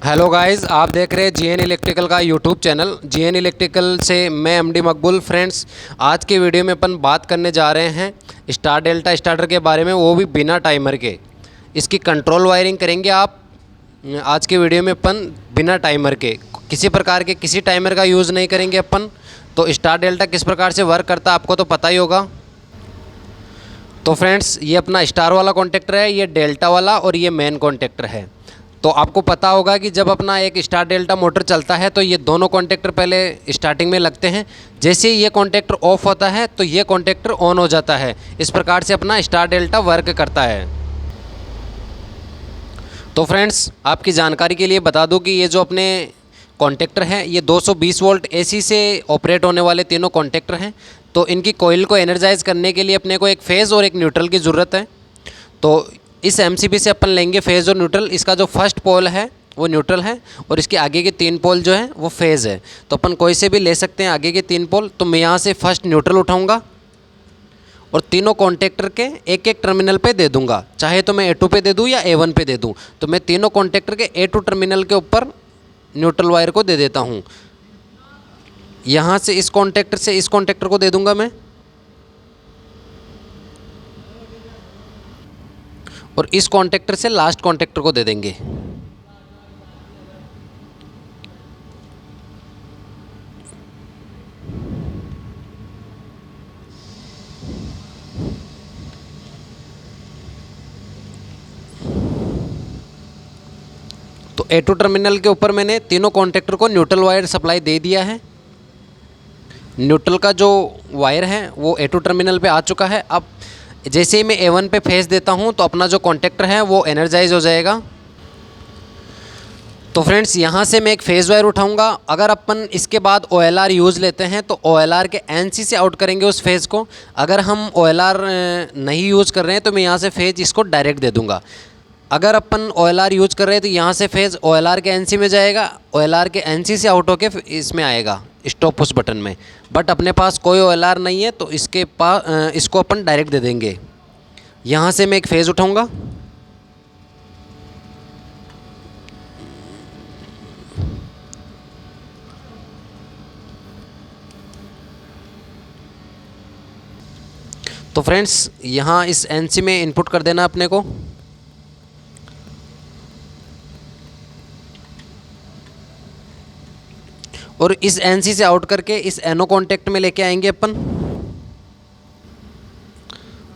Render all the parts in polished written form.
Hello guys, आप देख रहे हैं जीएन इलेक्ट्रिकल का यूट्यूब चैनल। जीएन इलेक्ट्रिकल से मैं एमडी मकबूल। फ्रेंड्स, आज के वीडियो में अपन बात करने जा रहे हैं स्टार डेल्टा स्टार्टर के बारे में, वो भी बिना टाइमर के। इसकी कंट्रोल वायरिंग करेंगे आप आज के वीडियो में अपन बिना टाइमर के, किसी प्रकार के किसी टाइमर का यूज़ नहीं करेंगे अपन। तो स्टार डेल्टा किस प्रकार से वर्क करता है आपको तो पता ही होगा। तो फ्रेंड्स, ये अपना स्टार वाला कॉन्टेक्टर है, ये डेल्टा वाला, और ये मेन कॉन्टेक्टर है। तो आपको पता होगा कि जब अपना एक स्टार डेल्टा मोटर चलता है तो ये दोनों कॉन्टेक्टर पहले स्टार्टिंग में लगते हैं। जैसे ही ये कॉन्टेक्टर ऑफ होता है तो ये कॉन्टेक्टर ऑन हो जाता है। इस प्रकार से अपना स्टार डेल्टा वर्क करता है। तो फ्रेंड्स, आपकी जानकारी के लिए बता दूं कि ये जो अपने कॉन्टेक्टर हैं ये 220 वोल्ट एसी से ऑपरेट होने वाले तीनों कॉन्टेक्टर हैं। तो इनकी कॉइल को एनर्जाइज करने के लिए अपने को एक फेज़ और एक न्यूट्रल की ज़रूरत है। तो इस एमसीबी से अपन लेंगे फेज़ और न्यूट्रल। इसका जो फर्स्ट पोल है वो न्यूट्रल है और इसके आगे के 3 पोल जो हैं वो फेज़ है। तो अपन कोई से भी ले सकते हैं आगे के 3 पोल। तो मैं यहाँ से फर्स्ट न्यूट्रल उठाऊँगा और तीनों कॉन्टेक्टर के एक एक टर्मिनल पे दे दूँगा। चाहे तो मैं A2 पे दे दूँ या A1 पे दे दूँ। तो मैं तीनों कॉन्टेक्टर के A2 टर्मिनल के ऊपर न्यूट्रल वायर को दे देता हूँ। यहाँ से इस कॉन्टेक्टर को दे दूँगा मैं, और इस कॉन्टेक्टर से लास्ट कॉन्टेक्टर को दे देंगे। तो A2 टर्मिनल के ऊपर मैंने तीनों कॉन्टेक्टर को न्यूट्रल वायर सप्लाई दे दिया है। न्यूट्रल का जो वायर है वो A2 टर्मिनल पे आ चुका है। अब जैसे ही मैं A1 पे फेस देता हूँ तो अपना जो कॉन्टेक्टर है वो एनर्जाइज हो जाएगा। तो फ्रेंड्स, यहाँ से मैं एक फेज़ वायर उठाऊँगा। अगर अपन इसके बाद OLR यूज़ लेते हैं तो OLR के NC से आउट करेंगे उस फेज़ को। अगर हम OLR नहीं यूज़ कर रहे हैं तो मैं यहाँ से फेज़ इसको डायरेक्ट दे दूँगा। अगर अपन OLR यूज़ कर रहे हैं तो यहाँ से फेज़ OLR के NC में जाएगा, OLR के NC से आउट होके इसमें आएगा स्टॉप पुश बटन में। बट अपने पास कोई OLR नहीं है तो इसको अपन डायरेक्ट दे देंगे। यहाँ से मैं एक फेज़ उठाऊँगा, तो फ्रेंड्स यहाँ इस NC में इनपुट कर देना अपने को। और इस NC से आउट करके इस NO कॉन्टेक्ट में लेके आएंगे अपन।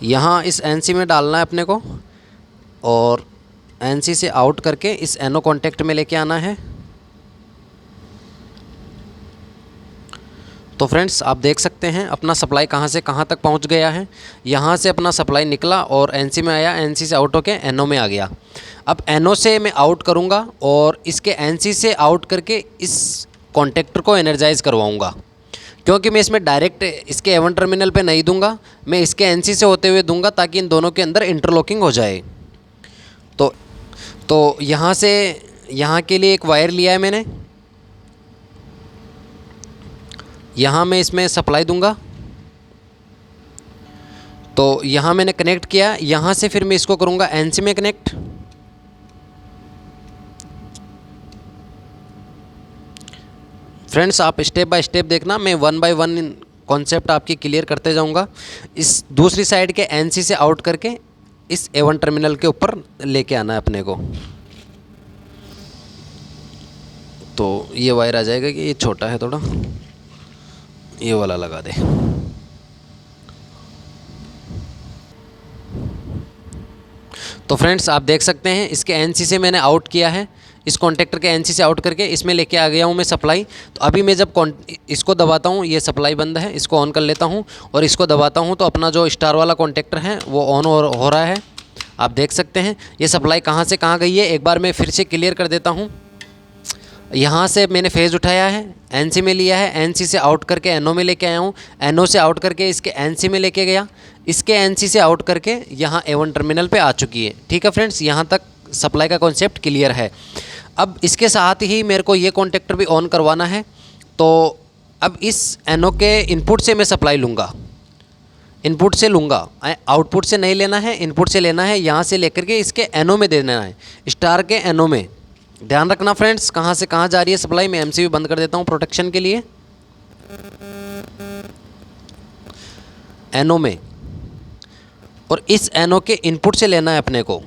यहाँ इस NC में डालना है अपने को और NC से आउट करके इस NO कॉन्टेक्ट में लेके आना है। तो फ्रेंड्स, आप देख सकते हैं अपना सप्लाई कहाँ से कहाँ तक पहुँच गया है। यहाँ से अपना सप्लाई निकला और NC में आया, NC से आउट होके NO में आ गया। अब NO से मैं आउट करूँगा और इसके NC से आउट करके इस कॉन्टेक्टर को एनर्जाइज करवाऊँगा। क्योंकि मैं इसमें डायरेक्ट इसके A1 टर्मिनल पे नहीं दूंगा, मैं इसके NC से होते हुए दूंगा ताकि इन दोनों के अंदर इंटरलॉकिंग हो जाए। तो यहाँ से यहाँ के लिए एक वायर लिया है मैंने। यहाँ मैं इसमें सप्लाई दूंगा। तो यहाँ मैंने कनेक्ट किया। यहाँ से फिर मैं इसको करूँगा NC में कनेक्ट। फ्रेंड्स, आप स्टेप बाय स्टेप देखना, मैं 1 बाय 1 कॉन्सेप्ट आपकी क्लियर करते जाऊंगा। इस दूसरी साइड के NC से आउट करके इस A1 टर्मिनल के ऊपर लेके आना है अपने को। तो ये वायर आ जाएगा कि ये छोटा है थोड़ा, ये वाला लगा दे। तो फ्रेंड्स, आप देख सकते हैं इसके NC से मैंने आउट किया है। इस कॉन्टेक्टर के NC से आउट करके इसमें लेके आ गया हूँ मैं सप्लाई। तो अभी मैं जब इसको दबाता हूँ ये सप्लाई बंद है, इसको ऑन कर लेता हूँ और इसको दबाता हूँ तो अपना जो स्टार वाला कॉन्टेक्टर है वो ऑन हो रहा है। आप देख सकते हैं ये सप्लाई कहाँ से कहाँ गई है। एक बार मैं फिर से क्लियर कर देता हूँ। यहाँ से मैंने फेज़ उठाया है, NC में लिया है, NC से आउट करके NO में लेके आया हूँ, NO से आउट करके इसके NC में लेके गया, इसके NC से आउट करके यहाँ A1 टर्मिनल पे आ चुकी है। ठीक है फ्रेंड्स, यहाँ तक सप्लाई का कॉन्सेप्ट क्लियर है। अब इसके साथ ही मेरे को ये कॉन्टेक्टर भी ऑन करवाना है। तो अब इस NO के इनपुट से मैं सप्लाई लूँगा, इनपुट से लूँगा, आउटपुट से नहीं लेना है, इनपुट से लेना है। यहाँ से लेकर के इसके NO में देना है, स्टार के NO में ध्यान रखना फ्रेंड्स, कहाँ से कहाँ जा रही है सप्लाई। मैं एमसीबी बंद कर देता हूँ प्रोटेक्शन के लिए। एनओ में, और इस एनओ के इनपुट से लेना है अपने को।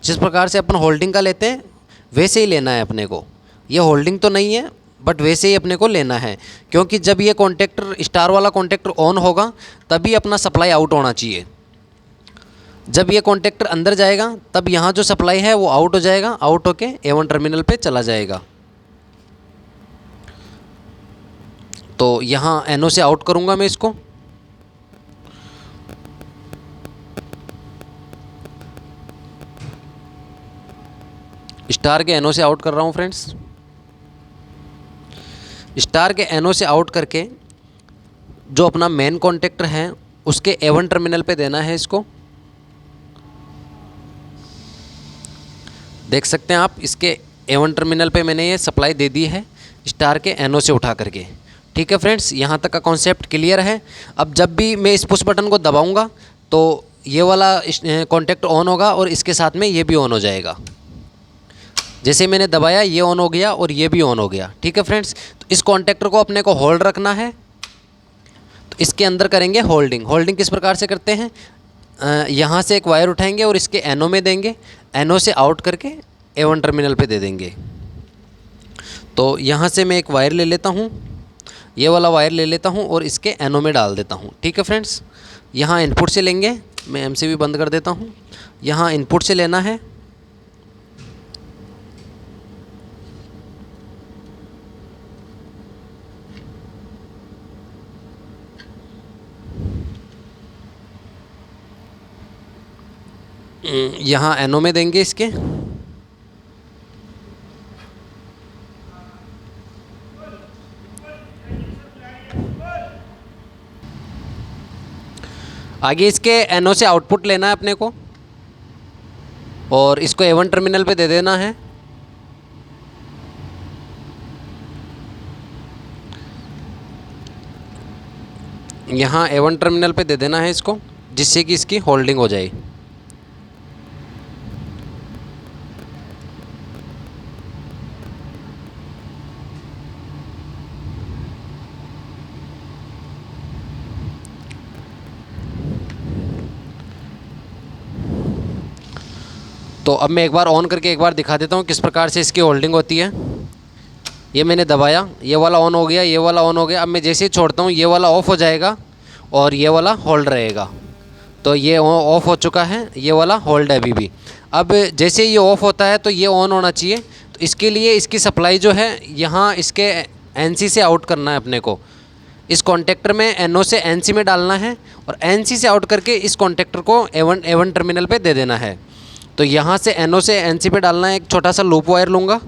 जिस प्रकार से अपन होल्डिंग का लेते हैं वैसे ही लेना है अपने को। ये होल्डिंग तो नहीं है बट वैसे ही अपने को लेना है, क्योंकि जब ये कॉन्टेक्टर स्टार वाला कॉन्टेक्टर ऑन होगा तभी अपना सप्लाई आउट होना चाहिए। जब ये कॉन्टेक्टर अंदर जाएगा तब यहाँ जो सप्लाई है वो आउट हो जाएगा, आउट होके A1 टर्मिनल पे चला जाएगा। तो यहाँ NO से आउट करूँगा मैं इसको। स्टार के NO से आउट कर रहा हूँ फ्रेंड्स। स्टार के NO से आउट करके जो अपना मेन कॉन्टेक्टर है उसके A1 टर्मिनल पे देना है इसको। देख सकते हैं आप, इसके A1 टर्मिनल पे मैंने ये सप्लाई दे दी है स्टार के NO से उठा करके। ठीक है फ्रेंड्स, यहाँ तक का कॉन्सेप्ट क्लियर है। अब जब भी मैं इस पुश बटन को दबाऊंगा तो ये वाला कॉन्टेक्ट ऑन होगा और इसके साथ में ये भी ऑन हो जाएगा। जैसे मैंने दबाया ये ऑन हो गया और ये भी ऑन हो गया। ठीक है फ्रेंड्स, तो इस कॉन्टेक्टर को अपने को होल्ड रखना है। तो इसके अंदर करेंगे होल्डिंग। होल्डिंग किस प्रकार से करते हैं, यहाँ से एक वायर उठाएंगे और इसके NO में देंगे, NO से आउट करके A1 टर्मिनल पे दे देंगे। तो यहाँ से मैं एक वायर ले लेता हूँ, ये वाला वायर ले लेता हूँ और इसके NO में डाल देता हूँ। ठीक है फ्रेंड्स, यहाँ इनपुट से लेंगे, मैं MCB बंद कर देता हूँ। यहाँ इनपुट से लेना है, यहाँ NO में देंगे इसके। आगे इसके NO से आउटपुट लेना है अपने को और इसको A1 टर्मिनल पे दे देना है। यहाँ A1 टर्मिनल पे दे देना है इसको, जिससे कि इसकी होल्डिंग हो जाए। तो अब मैं एक बार ऑन करके एक बार दिखा देता हूँ किस प्रकार से इसकी होल्डिंग होती है। ये मैंने दबाया, ये वाला ऑन हो गया, ये वाला ऑन हो गया। अब मैं जैसे ही छोड़ता हूँ ये वाला ऑफ़ हो जाएगा और ये वाला होल्ड रहेगा। तो ये ऑफ़ हो चुका है, ये वाला होल्ड है अभी भी। अब जैसे ये ऑफ़ होता है तो ये ऑन होना चाहिए। तो इसके लिए इसकी सप्लाई जो है यहाँ इसके NC से आउट करना है अपने को। इस कॉन्टेक्टर में NO से NC में डालना है और NC से आउट करके इस कॉन्टेक्टर को A1 टर्मिनल पे दे देना है। तो यहाँ से NO से NC पे डालना है। एक छोटा सा लूप वायर लूँगा,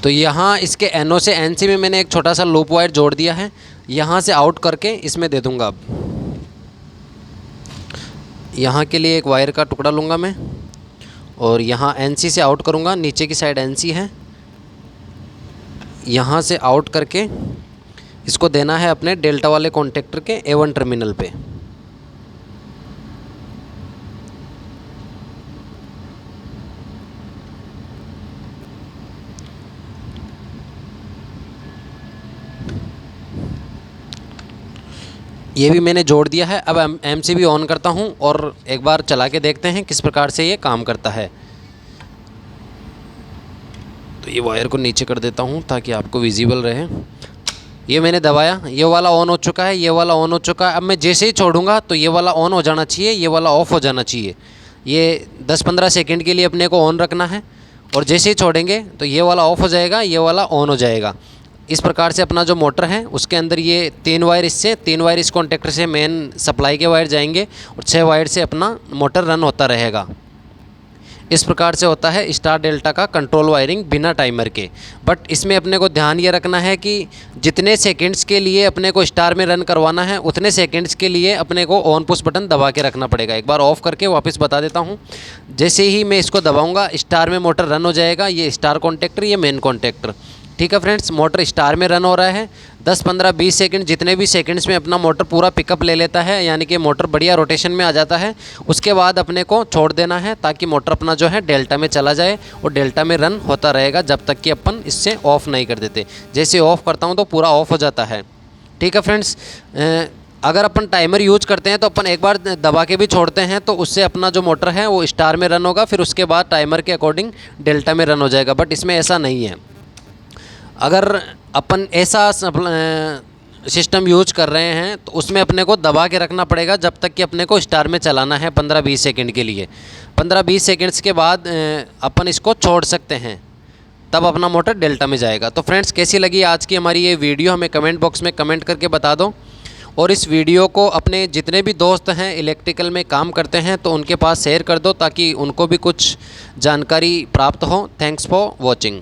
तो यहाँ इसके NO से NC में मैंने एक छोटा सा लूप वायर जोड़ दिया है। यहाँ से आउट करके इसमें दे दूँगा। अब यहाँ के लिए एक वायर का टुकड़ा लूँगा मैं और यहाँ NC से आउट करूँगा। नीचे की साइड NC है, यहाँ से आउट करके इसको देना है अपने डेल्टा वाले कॉन्टेक्टर के A1 टर्मिनल पे। ये भी मैंने जोड़ दिया है। अब MCB ऑन करता हूँ और एक बार चला के देखते हैं किस प्रकार से ये काम करता है। तो ये वायर को नीचे कर देता हूँ ताकि आपको विजिबल रहे। ये मैंने दबाया, ये वाला ऑन हो चुका है, ये वाला ऑन हो चुका है। अब मैं जैसे ही छोड़ूंगा तो ये वाला ऑन हो जाना चाहिए, ये वाला ऑफ़ हो जाना चाहिए। ये 10-15 सेकंड के लिए अपने को ऑन रखना है और जैसे ही छोड़ेंगे तो ये वाला ऑफ़ हो जाएगा, ये वाला ऑन हो जाएगा। इस प्रकार से अपना जो मोटर है उसके अंदर ये 3 वायर इस कॉन्टेक्टर से मेन सप्लाई के वायर जाएंगे और 6 वायर से अपना मोटर रन होता रहेगा। इस प्रकार से होता है स्टार डेल्टा का कंट्रोल वायरिंग बिना टाइमर के। बट इसमें अपने को ध्यान ये रखना है कि जितने सेकंड्स के लिए अपने को स्टार में रन करवाना है उतने सेकंड्स के लिए अपने को ऑन पुश बटन दबा के रखना पड़ेगा। एक बार ऑफ़ करके वापस बता देता हूँ। जैसे ही मैं इसको दबाऊँगा स्टार में मोटर रन हो जाएगा। ये स्टार कॉन्टेक्टर, ये मेन कॉन्टेक्टर। ठीक है फ्रेंड्स, मोटर स्टार में रन हो रहा है। 10, 15, 20 सेकंड जितने भी सेकंड्स में अपना मोटर पूरा पिकअप ले लेता है, यानी कि मोटर बढ़िया रोटेशन में आ जाता है। उसके बाद अपने को छोड़ देना है ताकि मोटर अपना जो है डेल्टा में चला जाए और डेल्टा में रन होता रहेगा जब तक कि अपन इससे ऑफ़ नहीं कर देते। जैसे ऑफ़ करता हूँ तो पूरा ऑफ़ हो जाता है। ठीक है फ्रेंड्स, अगर अपन टाइमर यूज करते हैं तो अपन एक बार दबा के भी छोड़ते हैं तो उससे अपना जो मोटर है वो स्टार में रन होगा, फिर उसके बाद टाइमर के अकॉर्डिंग डेल्टा में रन हो जाएगा। बट इसमें ऐसा नहीं है। अगर अपन ऐसा सिस्टम यूज कर रहे हैं तो उसमें अपने को दबा के रखना पड़ेगा जब तक कि अपने को स्टार में चलाना है 15-20 सेकंड के लिए। 15-20 सेकंड्स के बाद अपन इसको छोड़ सकते हैं, तब अपना मोटर डेल्टा में जाएगा। तो फ्रेंड्स, कैसी लगी आज की हमारी ये वीडियो हमें कमेंट बॉक्स में कमेंट करके बता दो। और इस वीडियो को अपने जितने भी दोस्त हैं इलेक्ट्रिकल में काम करते हैं तो उनके पास शेयर कर दो ताकि उनको भी कुछ जानकारी प्राप्त हो। Thanks for watching.